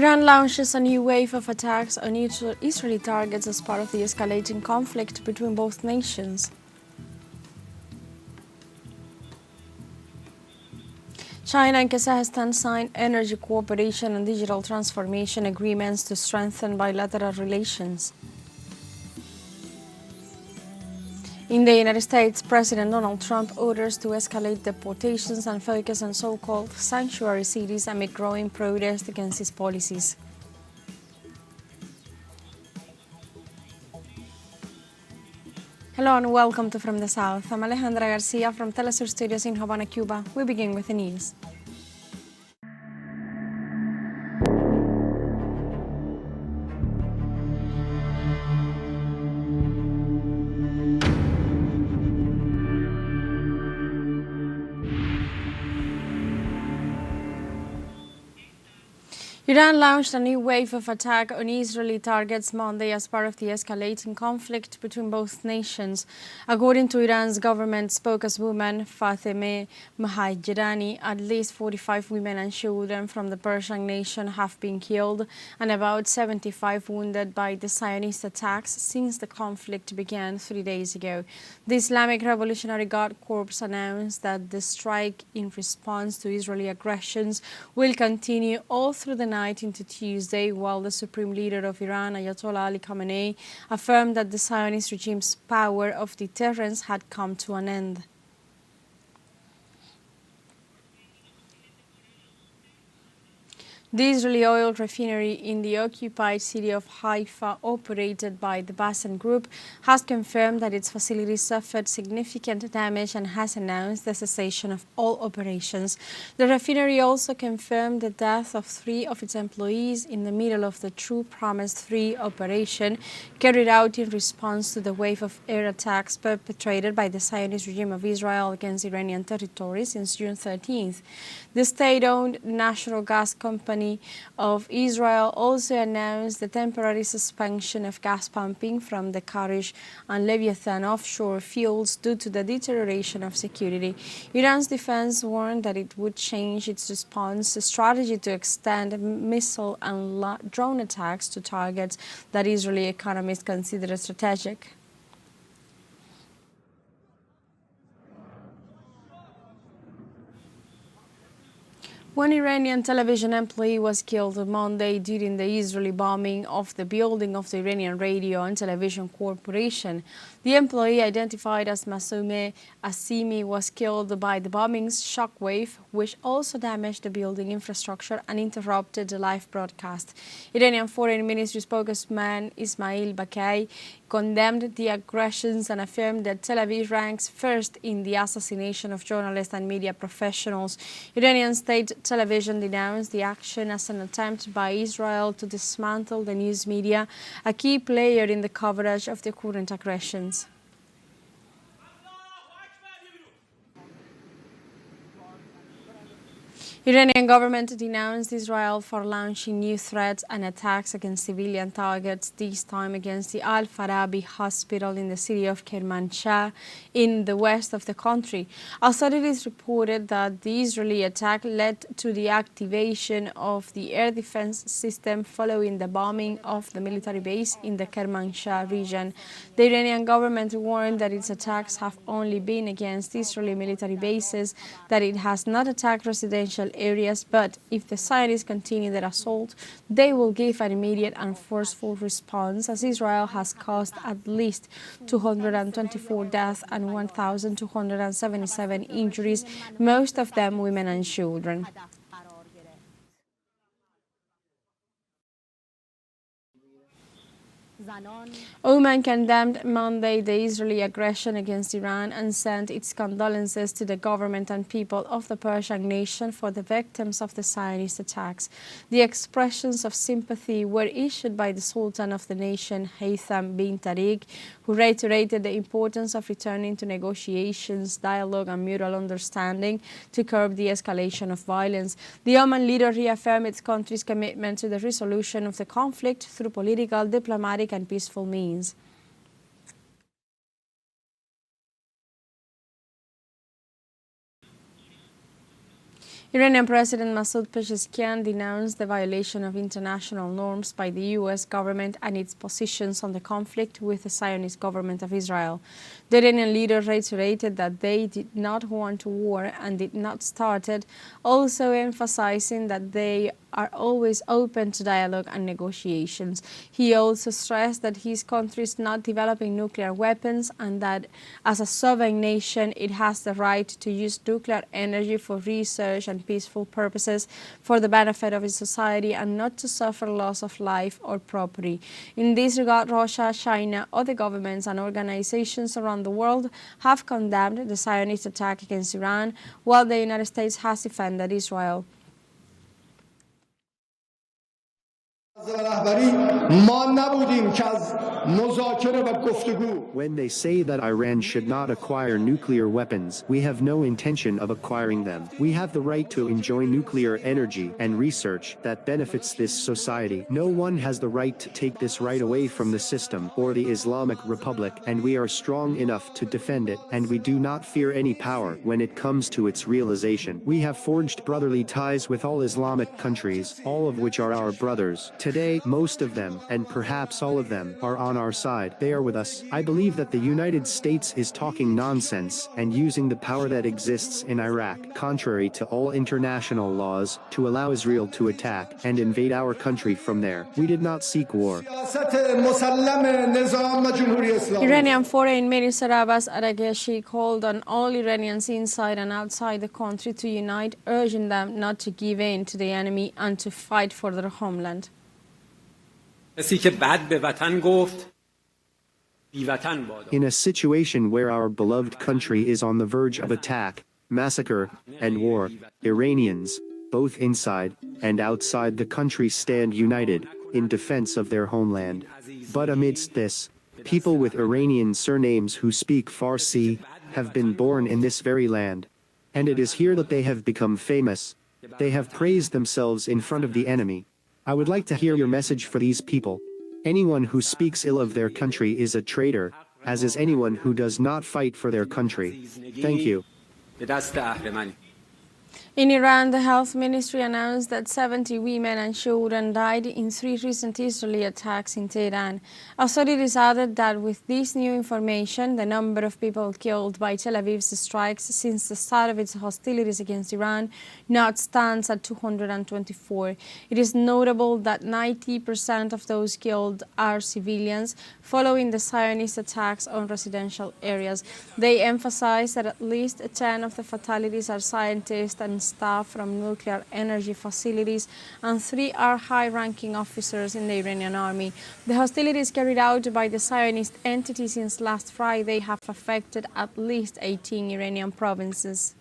Iran launches a new wave of attacks on Israeli targets as part of the escalating conflict between both nations. China and Kazakhstan signed energy cooperation and digital transformation agreements to strengthen bilateral relations. In the United States, President Donald Trump orders to escalate deportations and focus on so-called sanctuary cities amid growing protest against his policies. Hello and welcome to From the South. I'm Alejandra Garcia from teleSUR Studios in Havana, Cuba. We begin with the news. Iran launched a new wave of attack on Israeli targets Monday as part of the escalating conflict between both nations. According to Iran's government spokeswoman Fatemeh Mahajirani, at least 45 women and children from the Persian nation have been killed and about 75 wounded by the Zionist attacks since the conflict began 3 days ago. The Islamic Revolutionary Guard Corps announced that the strike in response to Israeli aggressions will continue all through the night into Tuesday, while the Supreme Leader of Iran, Ayatollah Ali Khamenei, affirmed that the Zionist regime's power of deterrence had come to an end. The Israeli oil refinery in the occupied city of Haifa, operated by the Basan Group, has confirmed that its facilities suffered significant damage and has announced the cessation of all operations. The refinery also confirmed the death of 3 of its employees in the middle of the True Promise 3 operation carried out in response to the wave of air attacks perpetrated by the Zionist regime of Israel against Iranian territory since June 13th. The state-owned National Gas Company of Israel also announced the temporary suspension of gas pumping from the Karish and Leviathan offshore fields due to the deterioration of security. Iran's defense warned that it would change its response strategy to extend missile and drone attacks to targets that Israeli economists consider strategic. One Iranian television employee was killed on Monday during the Israeli bombing of the building of the Iranian Radio and Television Corporation. The employee, identified as Masoumeh Assimi, was killed by the bombing's shockwave, which also damaged the building infrastructure and interrupted the live broadcast. Iranian Foreign Ministry spokesman Ismail Bakai condemned the aggressions and affirmed that Tel Aviv ranks first in the assassination of journalists and media professionals. Iranian state television denounced the action as an attempt by Israel to dismantle the news media, a key player in the coverage of the current aggressions. Iranian government denounced Israel for launching new threats and attacks against civilian targets, this time against the Al-Farabi hospital in the city of Kermanshah in the west of the country. Authorities reported that the Israeli attack led to the activation of the air defense system following the bombing of the military base in the Kermanshah region. The Iranian government warned that its attacks have only been against Israeli military bases, that it has not attacked residential areas, but if the Zionists continue their assault, they will give an immediate and forceful response, as Israel has caused at least 224 deaths and 1,277 injuries, most of them women and children. Oman condemned Monday the Israeli aggression against Iran and sent its condolences to the government and people of the Persian nation for the victims of the Zionist attacks. The expressions of sympathy were issued by the Sultan of the nation, Haytham bin Tariq, who reiterated the importance of returning to negotiations, dialogue and mutual understanding to curb the escalation of violence. The Oman leader reaffirmed its country's commitment to the resolution of the conflict through political, diplomatic and peaceful means. Iranian President Masoud Pezeshkian denounced the violation of international norms by the U.S. government and its positions on the conflict with the Zionist government of Israel. The Iranian leader reiterated that they did not want war and did not start it, also emphasizing that they are always open to dialogue and negotiations. He also stressed that his country is not developing nuclear weapons and that as a sovereign nation it has the right to use nuclear energy for research and peaceful purposes for the benefit of its society and not to suffer loss of life or property. In this regard, Russia, China, other governments and organizations around the world have condemned the Zionist attack against Iran, while the United States has defended Israel. When they say that Iran should not acquire nuclear weapons, we have no intention of acquiring them. We have the right to enjoy nuclear energy and research that benefits this society. No one has the right to take this right away from the system or the Islamic Republic, and we are strong enough to defend it, and we do not fear any power when it comes to its realization. We have forged brotherly ties with all Islamic countries, all of which are our brothers. Today, most of them, and perhaps all of them, are on our side. They are with us. I believe that the United States is talking nonsense and using the power that exists in Iraq, contrary to all international laws, to allow Israel to attack and invade our country from there. We did not seek war. Iranian Foreign Minister Abbas Araghchi called on all Iranians inside and outside the country to unite, urging them not to give in to the enemy and to fight for their homeland. In a situation where our beloved country is on the verge of attack, massacre, and war, Iranians, both inside and outside the country, stand united in defense of their homeland. But amidst this, people with Iranian surnames who speak Farsi have been born in this very land. And it is here that they have become famous. They have praised themselves in front of the enemy. I would like to hear your message for these people. Anyone who speaks ill of their country is a traitor, as is anyone who does not fight for their country. Thank you. In Iran, the health ministry announced that 70 women and children died in 3 recent Israeli attacks in Tehran. Authorities added that with this new information, the number of people killed by Tel Aviv's strikes since the start of its hostilities against Iran now stands at 224. It is notable that 90% of those killed are civilians, following the Zionist attacks on residential areas. They emphasize that at least 10 of the fatalities are scientists and staff from nuclear energy facilities, and 3 are high-ranking officers in the Iranian army. The hostilities carried out by the Zionist entity since last Friday have affected at least 18 Iranian provinces.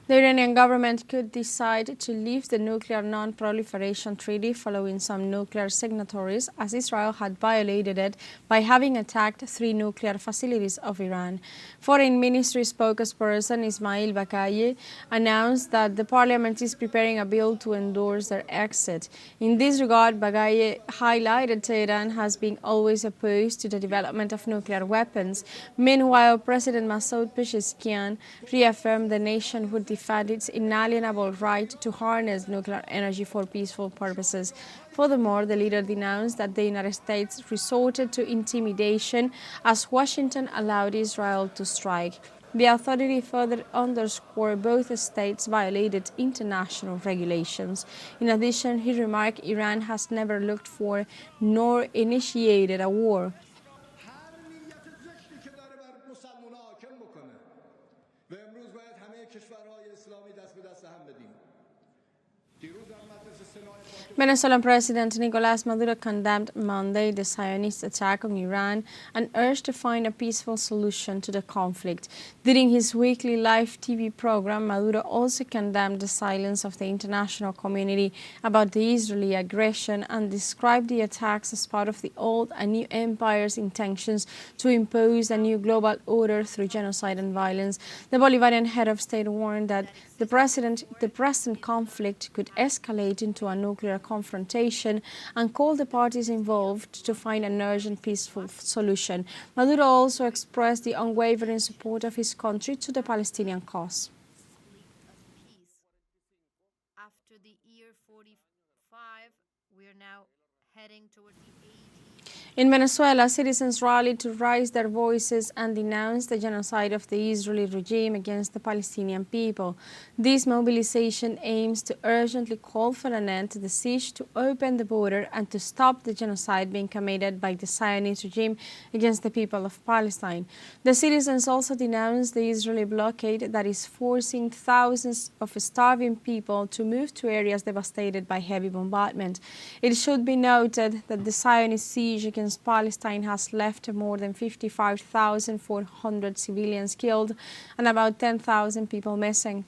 The Iranian government could decide to leave the Nuclear Non-Proliferation Treaty following some nuclear signatories, as Israel had violated it by having attacked 3 nuclear facilities of Iran. Foreign Ministry spokesperson Ismail Baqai announced that the parliament is preparing a bill to endorse their exit. In this regard, Baqai highlighted Tehran has been always opposed to the development of nuclear weapons. Meanwhile, President Masoud Pezeshkian reaffirmed the nation would defend its inalienable right to harness nuclear energy for peaceful purposes. Furthermore, the leader denounced that the United States resorted to intimidation as Washington allowed Israel to strike. The authority further underscored both states violated international regulations. In addition, he remarked Iran has never looked for nor initiated a war. Venezuelan President Nicolás Maduro condemned Monday the Zionist attack on Iran and urged to find a peaceful solution to the conflict. During his weekly live TV program, Maduro also condemned the silence of the international community about the Israeli aggression and described the attacks as part of the old and new empire's intentions to impose a new global order through genocide and violence. The Bolivarian head of state warned that the present conflict could escalate into a nuclear confrontation and called the parties involved to find an urgent peaceful solution. Maduro also expressed the unwavering support of his country to the Palestinian cause. After the year 45, we are now heading towards the age. In Venezuela, citizens rallied to raise their voices and denounce the genocide of the Israeli regime against the Palestinian people. This mobilization aims to urgently call for an end to the siege, to open the border, and to stop the genocide being committed by the Zionist regime against the people of Palestine. The citizens also denounced the Israeli blockade that is forcing thousands of starving people to move to areas devastated by heavy bombardment. It should be noted that the Zionist siege against Palestine has left more than 55,400 civilians killed and about 10,000 people missing.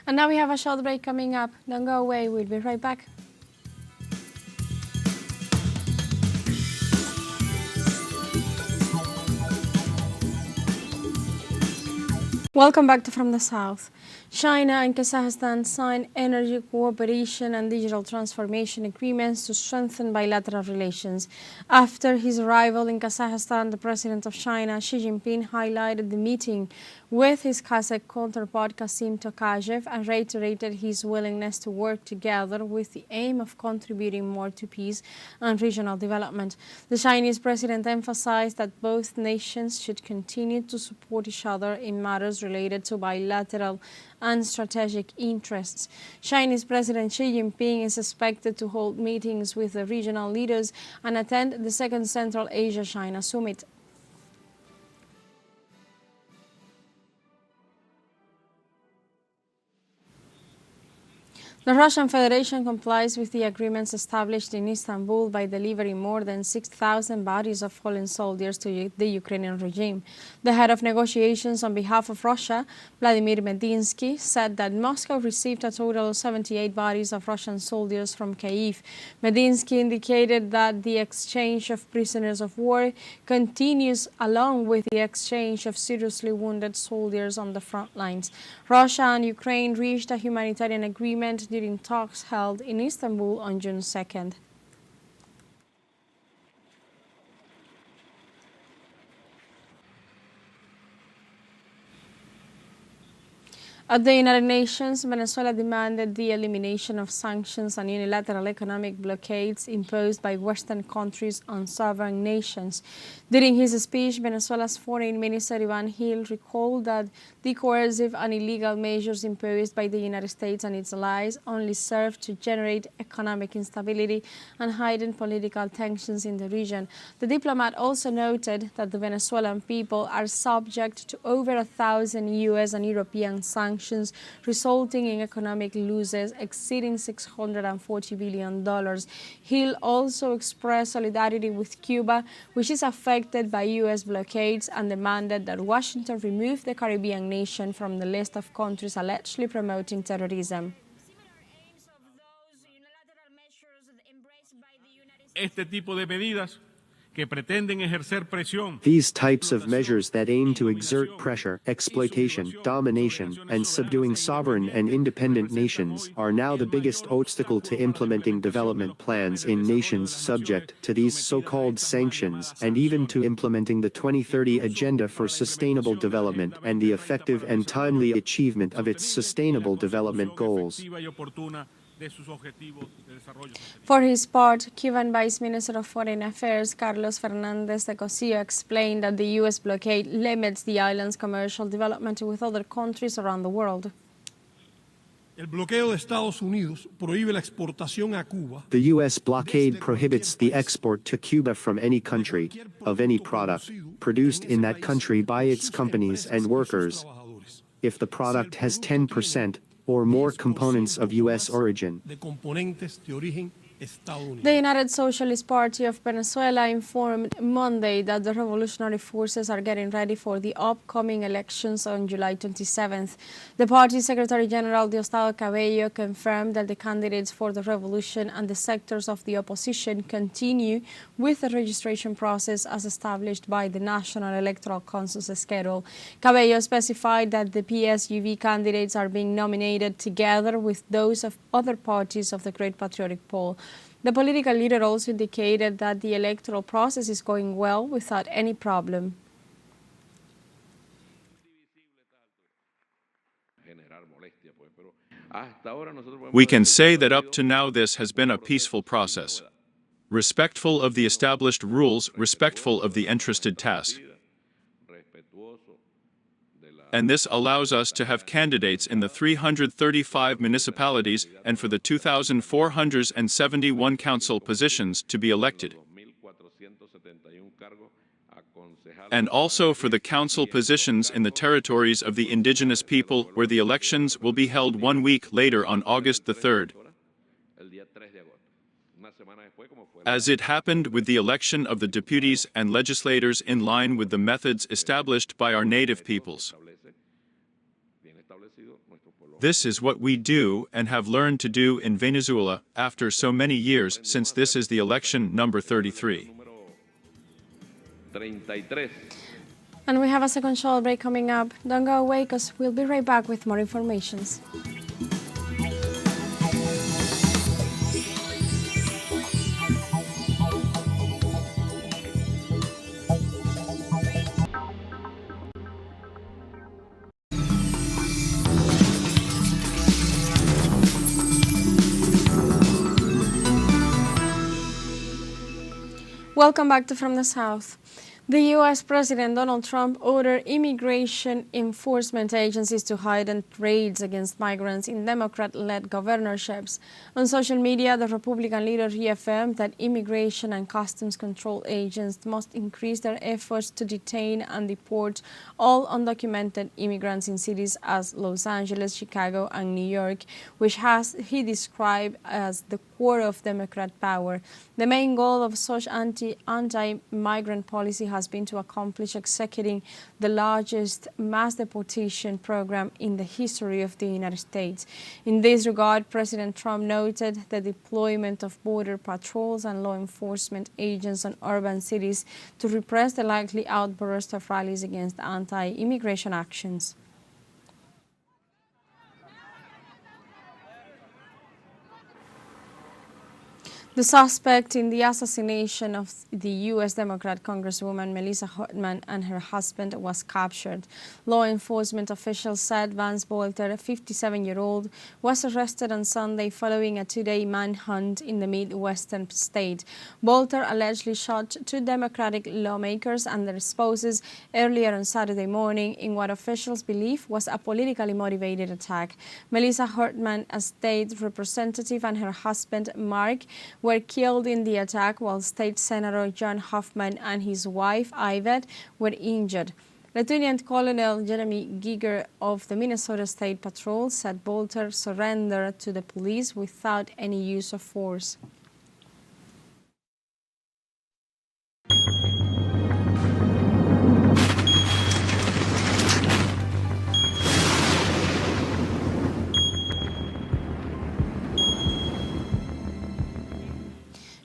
And now we have a short break coming up. Don't go away, we'll be right back. Welcome back to From the South. China and Kazakhstan signed energy cooperation and digital transformation agreements to strengthen bilateral relations. After his arrival in Kazakhstan, the president of China, Xi Jinping, highlighted the meeting with his Kazakh counterpart Kasim Tokayev and reiterated his willingness to work together with the aim of contributing more to peace and regional development. The Chinese president emphasized that both nations should continue to support each other in matters related to bilateral and strategic interests. Chinese President Xi Jinping is expected to hold meetings with the regional leaders and attend the second Central Asia-China Summit. The Russian Federation complies with the agreements established in Istanbul by delivering more than 6,000 bodies of fallen soldiers to the Ukrainian regime. The head of negotiations on behalf of Russia, Vladimir Medinsky, said that Moscow received a total of 78 bodies of Russian soldiers from Kyiv. Medinsky indicated that the exchange of prisoners of war continues along with the exchange of seriously wounded soldiers on the front lines. Russia and Ukraine reached a humanitarian agreement during talks held in Istanbul on June 2nd. At the United Nations, Venezuela demanded the elimination of sanctions and unilateral economic blockades imposed by Western countries on sovereign nations. During his speech, Venezuela's Foreign Minister Ivan Gil recalled that the coercive and illegal measures imposed by the United States and its allies only serve to generate economic instability and heighten political tensions in the region. The diplomat also noted that the Venezuelan people are subject to over 1,000 U.S. and European sanctions, resulting in economic losses exceeding $640 billion. Gil also expressed solidarity with Cuba, which is affected by U.S. blockades, and demanded that Washington remove the Caribbean nation from the list of countries allegedly promoting terrorism. Este tipo de medidas que pretenden ejercer presión. These types of measures that aim to exert pressure, exploitation, domination, and subduing sovereign and independent nations are now the biggest obstacle to implementing development plans in nations subject to these so-called sanctions, and even to implementing the 2030 Agenda for Sustainable Development and the effective and timely achievement of its sustainable development goals. For his part, Cuban Vice Minister of Foreign Affairs Carlos Fernández de Cosío explained that the U.S. blockade limits the island's commercial development with other countries around the world. El bloqueo de Estados Unidos prohíbe la exportación a Cuba. The U.S. blockade prohibits the export to Cuba from any country, of any product, produced in that country by its companies and workers, if the product has 10% or more components of U.S. origin. De componentes de origen Estados Unidos. The United Socialist Party of Venezuela informed Monday that the revolutionary forces are getting ready for the upcoming elections on July 27th. The party's Secretary General Diosdado Cabello confirmed that the candidates for the revolution and the sectors of the opposition continue with the registration process as established by the National Electoral Council's schedule. Cabello specified that the PSUV candidates are being nominated together with those of other parties of the Great Patriotic Poll. The political leader also indicated that the electoral process is going well without any problem. We can say that up to now this has been a peaceful process, respectful of the established rules, respectful of the entrusted task. And this allows us to have candidates in the 335 municipalities and for the 2,471 council positions to be elected. And also for the council positions in the territories of the indigenous people, where the elections will be held 1 week later on August the 3rd. As it happened with the election of the deputies and legislators in line with the methods established by our native peoples. This is what we do and have learned to do in Venezuela after so many years, since this is the election number 33. And we have a second short break coming up. Don't go away, because we'll be right back with more information. Welcome back to From the South. The U.S. President Donald Trump ordered immigration enforcement agencies to heighten raids against migrants in Democrat-led governorships. On social media, the Republican leader reaffirmed that immigration and customs control agents must increase their efforts to detain and deport all undocumented immigrants in cities as Los Angeles, Chicago, and New York, which he described as the core of Democrat power. The main goal of such anti-migrant policy has been to accomplish executing the largest mass deportation program in the history of the United States. In this regard, President Trump noted the deployment of border patrols and law enforcement agents on urban cities to repress the likely outburst of rallies against anti-immigration actions. The suspect in the assassination of the U.S. Democrat Congresswoman Melissa Hartman and her husband was captured. Law enforcement officials said Vance Bolter, a 57-year-old, was arrested on Sunday following a two-day manhunt in the Midwestern state. Bolter allegedly shot two Democratic lawmakers and their spouses earlier on Saturday morning in what officials believe was a politically motivated attack. Melissa Hartman, a state representative, and her husband, Mark, were killed in the attack, while State Senator John Hoffman and his wife, Yvette, were injured. Lieutenant Colonel Jeremy Giger of the Minnesota State Patrol said Bolter surrendered to the police without any use of force.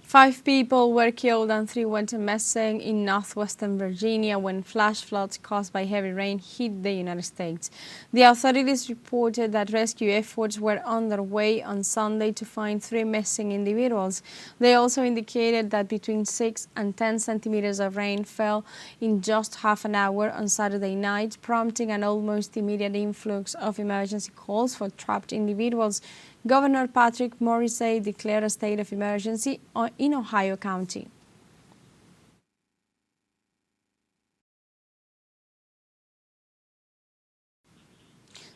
Five people were killed and 3 went missing in northwestern Virginia when flash floods caused by heavy rain hit the United States. The authorities reported that rescue efforts were underway on Sunday to find 3 missing individuals. They also indicated that between 6 and 10 centimeters of rain fell in just half an hour on Saturday night, prompting an almost immediate influx of emergency calls for trapped individuals. Governor Patrick Morrisey declared a state of emergency in Ohio County.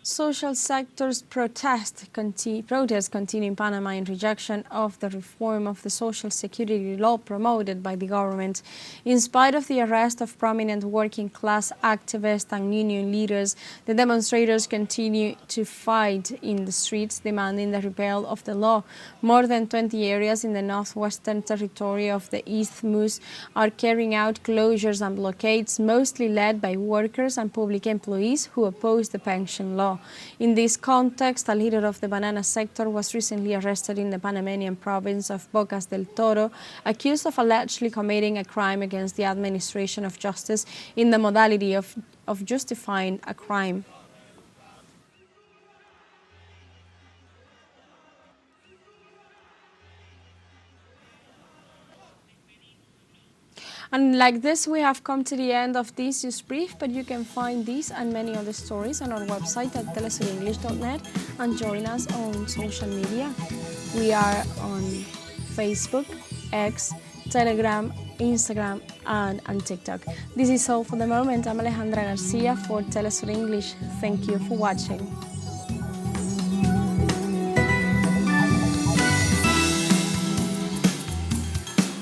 Social sectors protests continue in Panama in rejection of the reform of the social security law promoted by the government. In spite of the arrest of prominent working class activists and union leaders, the demonstrators continue to fight in the streets demanding the repeal of the law. More than 20 areas in the northwestern territory of the Isthmus are carrying out closures and blockades, mostly led by workers and public employees who oppose the pension law. In this context, a leader of the banana sector was recently arrested in the Panamanian province of Bocas del Toro, accused of allegedly committing a crime against the administration of justice in the modality of justifying a crime. And like this, we have come to the end of this news brief, but you can find these and many other stories on our website at telesurenglish.net and join us on social media. We are on Facebook, X, Telegram, Instagram, and TikTok. This is all for the moment. I'm Alejandra Garcia for TeleSUR English. Thank you for watching.